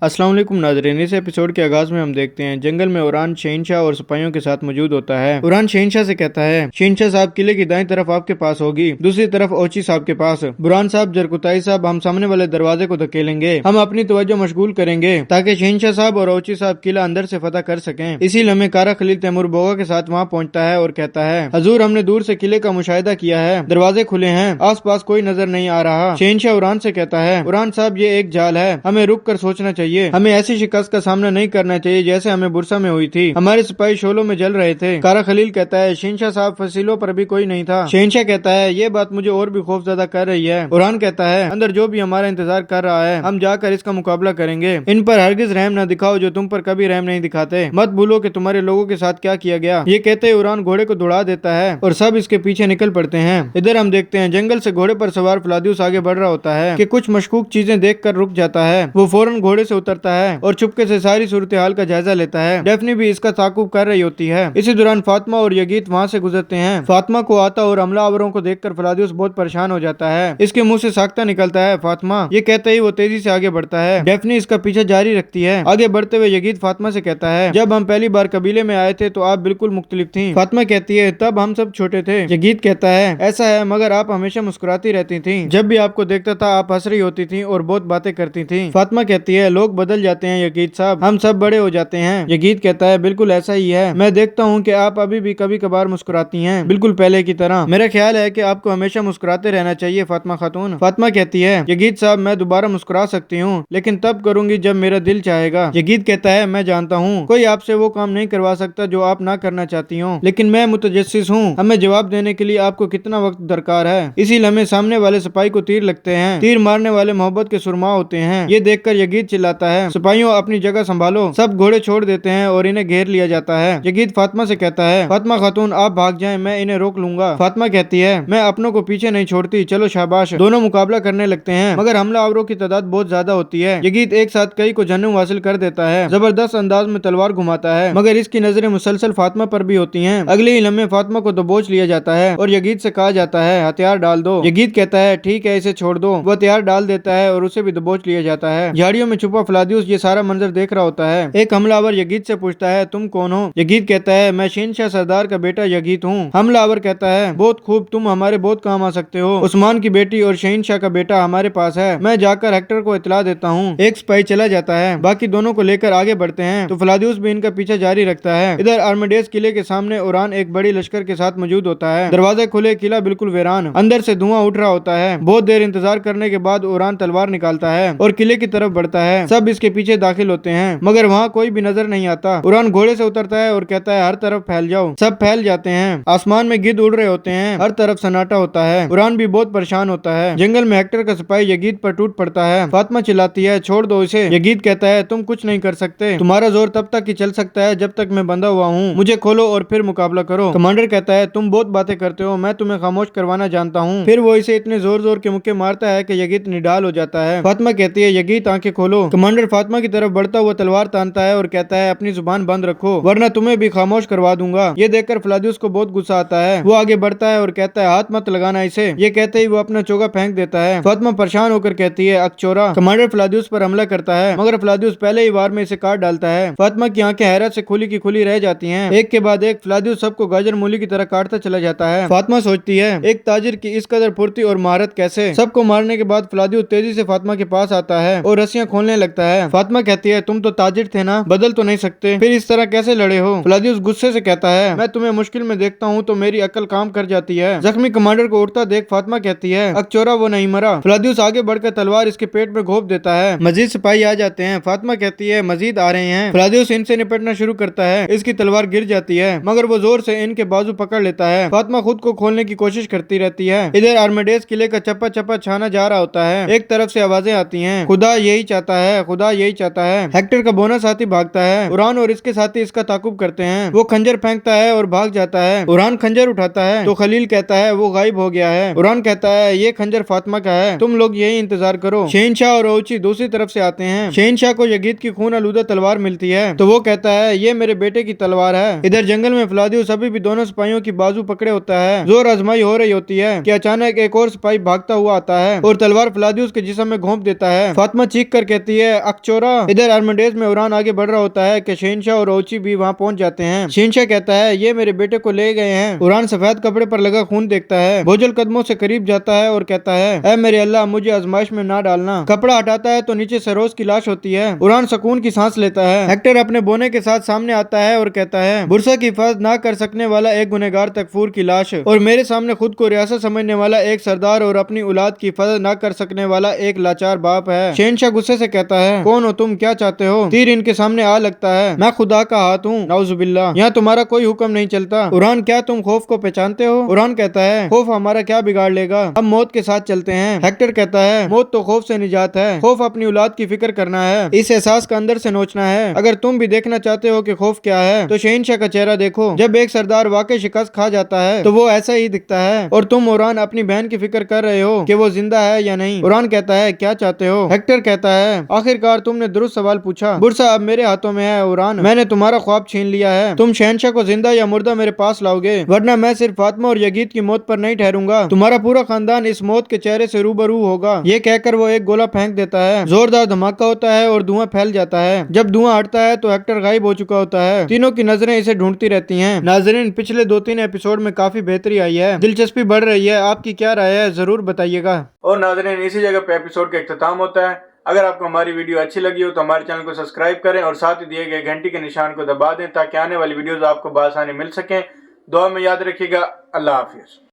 अस्सलाम वालेकुम नाज़रीन। इस एपिसोड के आगाज में हम देखते हैं जंगल में उरान शहंशाह और सिपाहियों के साथ मौजूद होता है। उरान शहंशाह से कहता है, शहंशाह साहब किले की दाईं तरफ आपके पास होगी, दूसरी तरफ ओची साहब के पास। बुरहान साहब, जरकुताई साहब, हम सामने वाले दरवाजे को धकेलेंगे। हम अपनी तवज्जो मशगूल करेंगे ताकि शहंशाह साहब और ओची साहब किला अंदर से फतह कर सकें। इसी लम्हे कारा खलील तैमूर बोगा के साथ वहाँ पहुँचता है और कहता है, हजूर हमने दूर से किले का मुशाहिदा किया है, दरवाजे खुले हैं, आस पास कोई नजर नहीं आ रहा। शहंशाह उरान से कहता है, उरान साहब ये एक जाल है, हमें रुक कर सोचना चाहिए, हमें ऐसी शिकस्त का सामना नहीं करना चाहिए जैसे हमें बुरसा में हुई थी। हमारे सिपाही शोलों में जल रहे थे। कारा खलील कहता है, शहंशाह साहब फसीलों पर भी कोई नहीं था। शहंशाह कहता है, ये बात मुझे और भी खौफजदा कर रही है। उरान कहता है, अंदर जो भी हमारा इंतजार कर रहा है, हम जाकर इसका मुकाबला करेंगे। इन पर हरगिज रहम न दिखाओ जो तुम पर कभी रहम नहीं दिखाते। मत भूलो कि तुम्हारे लोगों के साथ क्या किया गया। ये कहते ही उरान घोड़े को दौड़ा देता है और सब इसके पीछे निकल पड़ते हैं। इधर हम देखते हैं जंगल से घोड़े पर सवार फ्लादियुस आगे बढ़ रहा होता है कि कुछ मशकूक चीजें देख कर रुक जाता है। वो फौरन घोड़े से उतरता है और चुपके से सारी सूरत हाल का जायजा लेता है। डेफनी भी इसका ताकुब कर रही होती है। इसी दौरान फातिमा और यगीत वहाँ से गुजरते हैं। फातिमा को आता और हमलावरों को देखकर फ्लादियुस बहुत परेशान हो जाता है। इसके मुंह से साख्ता निकलता है फातिमा। ये कहते ही वो तेजी से आगे बढ़ता है। डेफनी इसका पीछा जारी रखती है। आगे बढ़ते हुए यगीत फातिमा से कहता है, जब हम पहली बार कबीले में आए थे तो आप बिल्कुल मुख्तलिफ थी। फातिमा कहती है, तब हम सब छोटे थे। यगीत कहता है, ऐसा है, मगर आप हमेशा मुस्कुराती रहती थी। जब भी आपको देखता था आप हंस रही होती थी और बहुत बातें करती थी। फातिमा कहती है, लोग बदल जाते हैं यगीत साहब, हम सब बड़े हो जाते हैं। यगीत कहता है, बिल्कुल ऐसा ही है, मैं देखता हूँ कि आप अभी भी कभी कभार मुस्कुराती हैं, बिल्कुल पहले की तरह। मेरा ख्याल है कि आपको हमेशा मुस्कुराते रहना चाहिए फातिमा खातून। फातिमा कहती है, यगीत साहब मैं दोबारा मुस्कुरा सकती हूँ, लेकिन तब करूंगी जब मेरा दिल चाहेगा। यगीत कहता है, मैं जानता हूँ कोई आपसे वो काम नहीं करवा सकता जो आप ना करना चाहती हो, लेकिन मैं मुतजस्सिस हूँ, हमें जवाब देने के लिए आपको कितना वक्त दरकार है। इसी लम्हे सामने वाले सिपाही को तीर लगते हैं। तीर मारने वाले मोहब्बत के सुरमा होते हैं। ये देखकर यगीत चिल्लाता है, सिपाहियों अपनी जगह संभालो। सब घोड़े छोड़ देते हैं और इन्हें घेर लिया जाता है। यगीत फातिमा से कहता है, फातिमा खातून आप भाग जाएं, मैं इन्हें रोक लूंगा। फातिमा कहती है, मैं अपनों को पीछे नहीं छोड़ती, चलो शाबाश। दोनों मुकाबला करने लगते हैं, मगर हमलावरों की तादाद बहुत ज्यादा होती है। यगीत एक साथ कई को जन्म हासिल कर देता है। जबरदस्त अंदाज में तलवार घुमाता है, मगर इसकी नजरें मुसलसल फातिमा पर भी होती हैं। अगले ही लम्हे फातिमा को दबोच लिया जाता है और यगीत से कहा जाता है, हथियार डाल दो। यगीत कहता है, ठीक है, इसे छोड़ दो। वो हथियार डाल देता है और उसे भी दबोच लिया जाता है। झाड़ियों में छुपा फ्लादियुस ये सारा मंजर देख रहा होता है। एक हमलावर यगीत से पूछता है, तुम कौन हो? यगीत कहता है, मैं शहंशाह सरदार का बेटा यगीत हूँ। हमलावर कहता है, बहुत खूब, तुम हमारे बहुत काम आ सकते हो। उस्मान की बेटी और शहंशाह का बेटा हमारे पास है, मैं जाकर हेक्टर को इतला देता हूँ। एक सिपाही चला जाता है, बाकी दोनों को लेकर आगे बढ़ते हैं तो फ्लादियुस भी इनका पीछा जारी रखता है। इधर आर्मेडेस किले के सामने उरान एक बड़ी लश्कर के साथ मौजूद होता है। दरवाजे खुले, किला बिल्कुल वीरान, अंदर से धुआं उठ रहा होता है। बहुत देर इंतजार करने के बाद उरान तलवार निकालता है और किले की तरफ बढ़ता है। सब इसके पीछे दाखिल होते हैं, मगर वहाँ कोई भी नजर नहीं आता। उरान घोड़े से उतरता है और कहता है, हर तरफ फैल जाओ। सब फैल जाते हैं। आसमान में गिद्ध उड़ रहे होते हैं, हर तरफ सन्नाटा होता है। उरान भी बहुत परेशान होता है। जंगल में हेक्टर का सिपाही यगीत पर टूट पड़ता है। फातिमा चिल्लाती है, छोड़ दो इसे। यगीत कहता है, तुम कुछ नहीं कर सकते, तुम्हारा जोर तब तक ही चल सकता है जब तक मैं बंधा हुआ हूँ, मुझे खोलो और फिर मुकाबला करो। कमांडर कहता है, तुम बहुत बातें करते हो, मैं तुम्हें खामोश करवाना जानता हूँ। फिर वो इसे इतने जोर जोर के मुक्के मारता है कि यगीत निडाल हो जाता है। फातिमा कहती है, यगीत आंखें खोलो। कमांडर फातिमा की तरफ बढ़ता हुआ तलवार तानता है और कहता है, अपनी जुबान बंद रखो वरना तुम्हें भी खामोश करवा दूंगा। ये देखकर फ्लादियुस को बहुत गुस्सा आता है। वो आगे बढ़ता है और कहता है, हाथ मत लगाना इसे। ये कहते ही वो अपना चोगा फेंक देता है। फातिमा परेशान होकर कहती है, अकचोरा। कमांडर फ्लादियुस पर हमला करता है, मगर फ्लादियुस पहले ही वार में इसे काट डालता है। फातिमा की आंखें हैरत से खुली की खुली रह जाती हैं। एक के बाद एक फ्लादियुस सबको गाजर मूली की तरह काटता चला जाता है। फातिमा सोचती है, एक ताजिर की इस कदर फुर्ती और महारत कैसे। सबको मारने के बाद फ्लादियुस तेजी से फातिमा के पास आता है और रस्सियां खोलने लगता है। फातिमा कहती है, तुम तो ताजिर थे ना, बदल तो नहीं सकते, फिर इस तरह कैसे लड़े हो? फ्लादियुस गुस्से से कहता है, मैं तुम्हें मुश्किल में देखता हूँ तो मेरी अक्ल काम कर जाती है। जख्मी कमांडर को उठता देख फातिमा कहती है, अकचोरा वो नहीं मरा। फ्लादियुस आगे बढ़कर तलवार इसके पेट में घोंप देता है। मजीद सिपाही आ जाते हैं। फातिमा कहती है, मजीद आ रहे हैं। फ्लादियुस इनसे निपटना शुरू करता है। इसकी तलवार गिर जाती है, मगर वो जोर से इनके बाजू पकड़ लेता है। फातिमा खुद को खोलने की कोशिश करती रहती है। इधर आर्मेडेस किले का चप्पा चप्पा छाना जा रहा होता है। एक तरफ से आवाजें आती हैं, खुदा यही चाहता है, खुदा यही चाहता है। हेक्टर का बोना साथी भागता है। उरान और इसके साथी इसका ताकुब करते हैं। वो खंजर फेंकता है और भाग जाता है। उरान खंजर उठाता है तो खलील कहता है, वो गायब हो गया है। उरान कहता है, ये खंजर फातिमा का है, तुम लोग यही इंतजार करो। शहंशाह और ओची दूसरी तरफ से आते हैं। शहंशाह को यगीत की खून आलूदा तलवार मिलती है तो वो कहता है, ये मेरे बेटे की तलवार है। इधर जंगल में फ्लादियुस अभी भी दोनों सिपाहियों की बाजू पकड़े होता है। जोर आजमाई हो रही होती है कि अचानक एक और सिपाही भागता हुआ आता है और तलवार फ्लादियुस के जिस्म में घोंप देता है। फातिमा चीख कर कहती है, अकचोरा। इधर अरमंडेज में उरान आगे बढ़ रहा होता है कि शहनशाह और ओची भी वहाँ पहुंच जाते हैं। शहनशाह कहता है ये मेरे बेटे को ले गए हैं। उरान सफेद कपड़े पर लगा खून देखता है, भोजल कदमों से करीब जाता है और कहता है ऐ मेरे अल्लाह मुझे आजमाइश में ना डालना। कपड़ा हटाता है तो नीचे सरोज की लाश होती है। उरान सुकून की सांस लेता है। हेक्टर अपने बोने के साथ सामने आता है और कहता है बुरसा की हिफाजत ना कर सकने वाला एक गुनहगार तकफूर की लाश और मेरे सामने खुद को रियासत समझने वाला एक सरदार और अपनी औलाद की हिफाजत ना कर सकने वाला एक लाचार बाप है। शहनशाह गुस्से से कहता है कौन हो तुम, क्या चाहते हो? तीर इनके सामने आ लगता है। मैं खुदा का हाथ हूँ, नाउजुबिल्लाह, यहाँ तुम्हारा कोई हुक्म नहीं चलता। उरान क्या तुम खौफ को पहचानते हो? उरान कहता है खौफ हमारा क्या बिगाड़ लेगा, हम मौत के साथ चलते हैं। हेक्टर कहता है मौत तो खौफ से निजात है, खौफ अपनी औलाद की फिक्र करना है, इस एहसास का अंदर से नोचना है। अगर तुम भी देखना चाहते हो कि खौफ क्या है तो शहनशाह का चेहरा देखो। जब एक सरदार वाकई शिकस्त खा जाता है तो वो ऐसा ही दिखता है। और तुम उरान अपनी बहन की फिक्र कर रहे हो कि वो जिंदा है या नहीं। उरान कहता है क्या चाहते हो? हेक्टर कहता है आखिरकार तुमने दुरुस्त सवाल पूछा। बुरसा अब मेरे हाथों में है उरान, मैंने तुम्हारा ख्वाब छीन लिया है। तुम शहनशाह को जिंदा या मुर्दा मेरे पास लाओगे, वरना मैं सिर्फ फातिमा और यगीद की मौत पर नहीं ठहरूंगा, तुम्हारा पूरा खानदान इस मौत के चेहरे से रूबरू होगा। ये कहकर वो एक गोला फेंक देता है। जोरदार धमाका होता है और धुआं फैल जाता है। जब धुआं हटता है तो हेक्टर गायब हो चुका होता है। तीनों की नजरें इसे ढूंढती रहती हैं। नाजरीन, पिछले 2-3 एपिसोड में काफी बेहतरी आई है, दिलचस्पी बढ़ रही है। आपकी क्या राय है जरूर बताइएगा। और नाजरीन, इसी जगह पे एपिसोड का इख्तिताम होता है। अगर आपको हमारी वीडियो अच्छी लगी हो तो हमारे चैनल को सब्सक्राइब करें और साथ ही दिए गए घंटी के निशान को दबा दें ताकि आने वाली वीडियोस आपको बआसानी मिल सकें। दुआ में याद रखिएगा। अल्लाह हाफिज।